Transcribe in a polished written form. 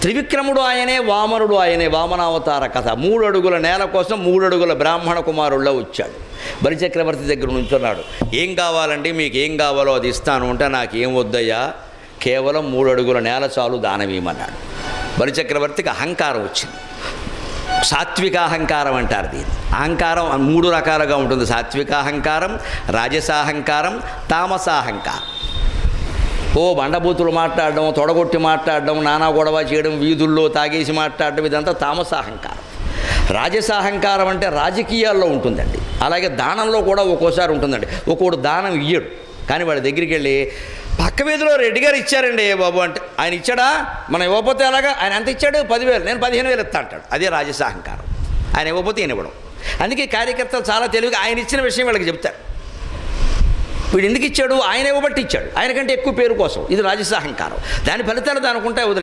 త్రివిక్రముడు ఆయనే, వామనుడు ఆయనే. వామనావతార కథ. 3 అడుగుల నేల కోసం 3 అడుగుల బ్రాహ్మణ కుమారుల్లో వచ్చాడు. బలిచక్రవర్తి దగ్గర నుంచున్నాడు. ఏం కావాలండి, మీకు ఏం కావాలో అది ఇస్తాను అంటే, నాకేం వద్దయ్యా, కేవలం 3 అడుగుల నేల చాలు దానమీయమన్నాడు. బలిచక్రవర్తికి అహంకారం వచ్చింది. సాత్విక అహంకారం అంటారు దీన్ని. అహంకారం 3 రకాలుగా ఉంటుంది. సాత్విక అహంకారం, రాజసాహంకారం, తామసాహంకారం. బండబూతులు మాట్లాడడం, తొడగొట్టి మాట్లాడడం, నానా గొడవ చేయడం, వీధుల్లో తాగేసి మాట్లాడడం, ఇదంతా తామసాహంకారం. రాజసాహంకారం అంటే రాజకీయాల్లో ఉంటుందండి. అలాగే దానంలో కూడా ఒక్కోసారి ఉంటుందండి. ఒక్కోడు దానం ఇయ్యడు, కానీ వాడి దగ్గరికి వెళ్ళి, పక్క వీధిలో రెడ్డి గారు ఇచ్చారండి బాబు అంటే, ఆయన ఇచ్చాడా, మనం ఇవ్వకపోతే ఎలాగా, ఆయన ఎంత ఇచ్చాడు, 10,000, నేను 15,000 ఇస్తా అంటాడు. అదే రాజసాహంకారం. ఆయన ఇవ్వకపోతే ఈయన ఇవ్వడం. అందుకే కార్యకర్తలు చాలా తెలివిగా ఆయన ఇచ్చిన విషయం వీళ్ళకి చెప్తారు. వీడు ఎందుకు ఇచ్చాడు, ఆయన ఇవ్వబట్టి ఇచ్చాడు, ఆయన కంటే ఎక్కువ పేరు కోసం. ఇది రాజసాహంకారం. దాని ఫలితాలు దానికి ఉంటాయి.